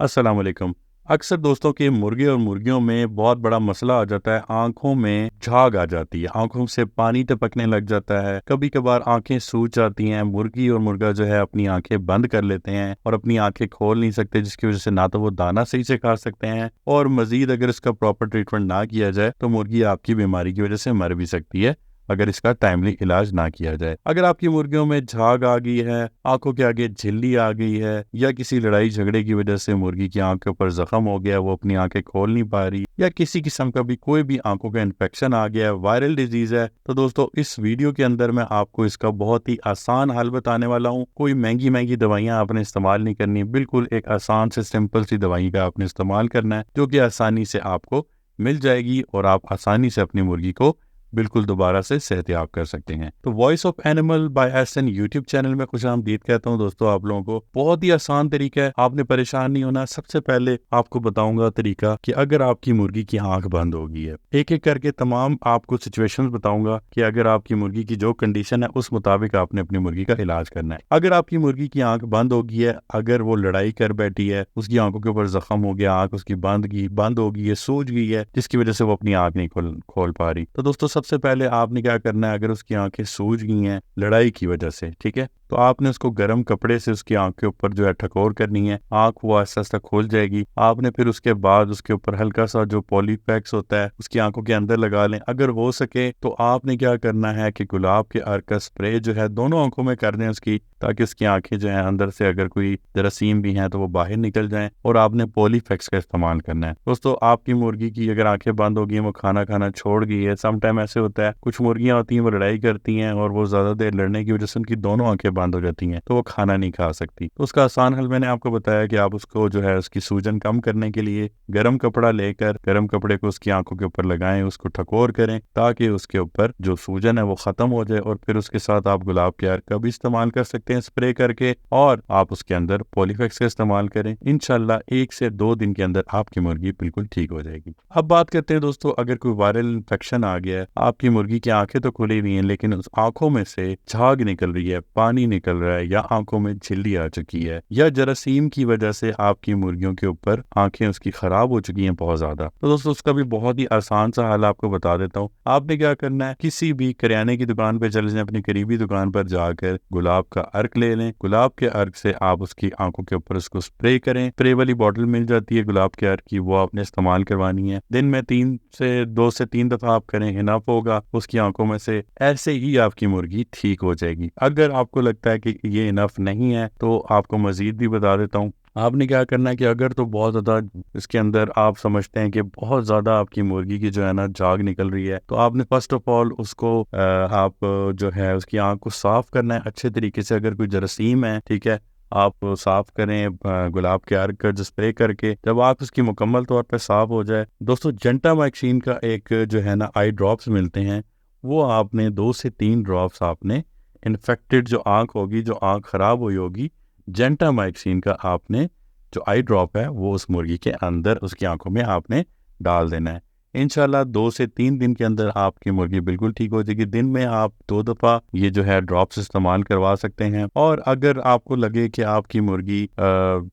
अस्सलाम वालेकुम। अक्सर दोस्तों के मुर्गे और मुर्गियों में बहुत बड़ा मसला आ जाता है, आंखों में झाग आ जाती है, आंखों से पानी टपकने लग जाता है, कभी कभार आंखें सूज जाती हैं। मुर्गी और मुर्गा जो है अपनी आंखें बंद कर लेते हैं और अपनी आंखें खोल नहीं सकते, जिसकी वजह से ना तो वो दाना सही से खा सकते हैं और मजीद अगर इसका प्रॉपर ट्रीटमेंट ना किया जाए तो मुर्गी आपकी बीमारी की वजह से मर भी सकती है अगर इसका टाइमली इलाज ना किया जाए। अगर आपकी मुर्गियों में झाग आ गई है, आंखों के आगे झिल्ली आ गई है, या किसी लड़ाई झगड़े की वजह से मुर्गी की आंख के ऊपर जख्म हो गया, वो अपनी आंखें खोल नहीं पा रही, या किसी किस्म का भी कोई भी आंखों का इन्फेक्शन आ गया है, वायरल डिजीज है, तो दोस्तों इस वीडियो के अंदर मैं आपको इसका बहुत ही आसान हल बताने वाला हूँ। कोई महंगी महंगी दवाइयाँ आपने इस्तेमाल नहीं करनी, बिल्कुल एक आसान से सिंपल सी दवाई का आपने इस्तेमाल करना है जो कि आसानी से आपको मिल जाएगी और आप आसानी से अपनी मुर्गी को बिल्कुल दोबारा से सेहतयाब कर सकते हैं। तो voice of animal by SN YouTube channel में खुशामदीद कहता हूँ दोस्तों आप लोगों को। बहुत ही आसान तरीका है, आपने परेशान नहीं होना। सबसे पहले आपको बताऊंगा तरीका कि अगर आपकी मुर्गी की आंख बंद हो गई है, एक एक करके तमाम आपको सिचुएशंस बताऊंगा कि अगर आपकी मुर्गी की जो कंडीशन है उस मुताबिक आपने अपनी मुर्गी का इलाज करना है। अगर आपकी मुर्गी की आंख बंद हो गई है, अगर वो लड़ाई कर बैठी है, उसकी आंखों के ऊपर जख्म हो गया, आंख उसकी बंद हो गई है, सूज गई है, जिसकी वजह से वो अपनी आंख नहीं खोल पा रही, तो दोस्तों सबसे पहले आपने क्या करना है, अगर उसकी आंखें सूज गई हैं लड़ाई की वजह से, ठीक है, तो आपने उसको गर्म कपड़े से उसकी आंख के ऊपर जो है ठकोर करनी है, आंख वो आहिस्ता आहिस्ता खोल जाएगी। आपने फिर उसके बाद उसके ऊपर हल्का सा जो पॉलीपैक्स होता है उसकी आंखों के अंदर लगा लें। अगर हो सके तो आपने क्या करना है कि गुलाब के अर्क का स्प्रे जो है दोनों आंखों में कर दें उसकी, ताकि उसकी आंखें जो है अंदर से अगर कोई जरासीम भी हैं तो वो बाहर निकल जाएं, और आपने पॉलीफैक्स का इस्तेमाल करना है। दोस्तों आपकी मुर्गी की अगर आंखें बंद हो गई हैं, वो खाना खाना छोड़ गई है, सम टाइम ऐसे होता है कुछ मुर्गियां होती हैं वो लड़ाई करती हैं और वो ज्यादा देर लड़ने की वजह से उनकी दोनों आंखें बंद हो जाती हैं, तो वो खाना नहीं खा सकती। तो उसका आसान हल मैंने आपको बताया कि आप उसको जो है उसकी सूजन कम करने के लिए गर्म कपड़ा लेकर गर्म कपड़े को उसकी आंखों के ऊपर लगाएं, उसको ठकोर करें ताकि उसके ऊपर जो सूजन है वो खत्म हो जाए, और फिर उसके साथ आप गुलाब के अर्क का भी इस्तेमाल कर सकते हैं स्प्रे करके, और आप उसके अंदर पॉलीफैक्स का इस्तेमाल करें। इंशाल्लाह 1 से 2 दिन के अंदर आपकी मुर्गी बिल्कुल ठीक हो जाएगी। अब बात करते हैं दोस्तों, अगर कोई वायरल इन्फेक्शन आ गया है, आपकी मुर्गी की आंखें तो खुली हुई हैं लेकिन उस आंखों में से झाग निकल रही है, पानी निकल रहा है, या आंखों में झिल्ली आ चुकी है, या जरासीम की वजह से आपकी मुर्गियों के ऊपर आंखें उसकी खराब हो चुकी हैं बहुत ज्यादा, तो दोस्तों उसका भी बहुत ही आसान सा हल आपको बता देता हूँ। आपने क्या करना है, किसी भी करियाने की दुकान पे चले जाएं, अपनी करीबी दुकान पर जाकर गुलाब का अर्क ले लें, गुलाब के अर्क से आप उसकी आंखों के ऊपर उसको स्प्रे करें। स्प्रे वाली बॉटल मिल जाती है गुलाब के अर्क की, वो आपने इस्तेमाल करवानी है। दिन में 2 से 3 दफा आप करें, इनफ होगा उसकी आंखों में से, ऐसे ही आपकी मुर्गी ठीक हो जाएगी। अगर आपको लगता है कि ये इनफ नहीं है तो आपको मजीद भी बता देता हूँ। आपने क्या करना है कि अगर तो बहुत ज़्यादा इसके अंदर आप समझते हैं कि बहुत ज़्यादा आपकी मुर्गी की जो है ना झाग निकल रही है, तो आपने फर्स्ट ऑफ ऑल उसको आप जो है उसकी आंख को साफ करना है अच्छे तरीके से। अगर कोई जरासीम है, ठीक है, आप साफ करें गुलाब के अर्क का स्प्रे करके। जब आप उसकी मुकम्मल तौर पे साफ हो जाए दोस्तों, जेंटामाइसिन का एक जो है ना आई ड्रॉप्स मिलते हैं, वो आपने 2 से 3 ड्रॉप्स आपने इन्फेक्टेड जो आंख होगी, जो आंख खराब हुई होगी, जेंटामाइसिन का आपने जो आई ड्रॉप है वो उस मुर्गी के अंदर उसकी आंखों में आपने डाल देना है। इंशाल्लाह 2 से 3 दिन के अंदर आपकी मुर्गी बिल्कुल ठीक हो जाएगी। दिन में आप 2 दफ़ा ये जो है ड्रॉप्स इस्तेमाल करवा सकते हैं। और अगर आपको लगे कि आपकी मुर्गी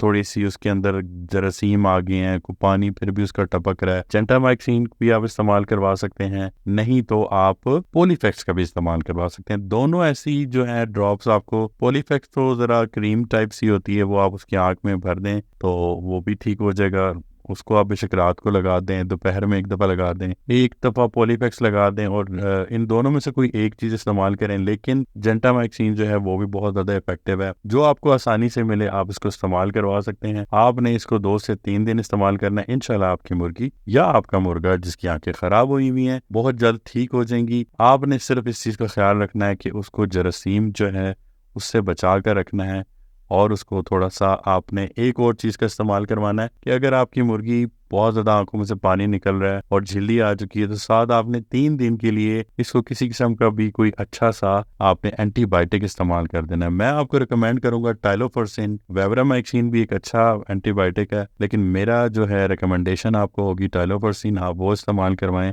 थोड़ी सी उसके अंदर जरासीम आ गए हैं, को पानी फिर भी उसका टपक रहा है, जेंटामाइसिन भी आप इस्तेमाल करवा सकते हैं, नहीं तो आप पॉलीफैक्स का भी इस्तेमाल करवा सकते हैं। दोनों ऐसी जो है ड्रॉप्स, आपको पॉलीफैक्स तो जरा क्रीम टाइप सी होती है, वो आप उसकी आंख में भर दें तो वो भी ठीक हो जाएगा। उसको आप बेशक रात को लगा दें, दोपहर में 1 दफ़ा लगा दें, 1 दफ़ा पॉलीफैक्स लगा दें, और इन दोनों में से कोई एक चीज़ इस्तेमाल करें। लेकिन जेंटामाइसिन जो है वो भी बहुत ज़्यादा इफेक्टिव है, जो आपको आसानी से मिले आप इसको इस्तेमाल करवा सकते हैं। आपने इसको 2 से 3 दिन इस्तेमाल करना है। इंशाल्लाह आपकी मुर्गी या आपका मुर्गा जिसकी आंखें खराब हुई हुई हैं बहुत जल्द ठीक हो जाएंगी। आपने सिर्फ इस चीज़ का ख्याल रखना है कि उसको जरासीम जो है उससे बचा कर रखना है, और उसको थोड़ा सा आपने एक और चीज़ का इस्तेमाल करवाना है कि अगर आपकी मुर्गी बहुत ज़्यादा आंखों में से पानी निकल रहा है और झिल्ली आ चुकी है, तो साथ आपने 3 दिन के लिए इसको किसी किस्म का भी कोई अच्छा सा आपने एंटीबायोटिक इस्तेमाल कर देना है। मैं आपको रिकमेंड करूंगा टाइलोफॉर्सिन, वेवरामाइक्सिन भी एक अच्छा एंटीबायोटिक है, लेकिन मेरा जो है रिकमेंडेशन आपको होगी टाइलोफॉर्सिन, आप वो इस्तेमाल करवाएं।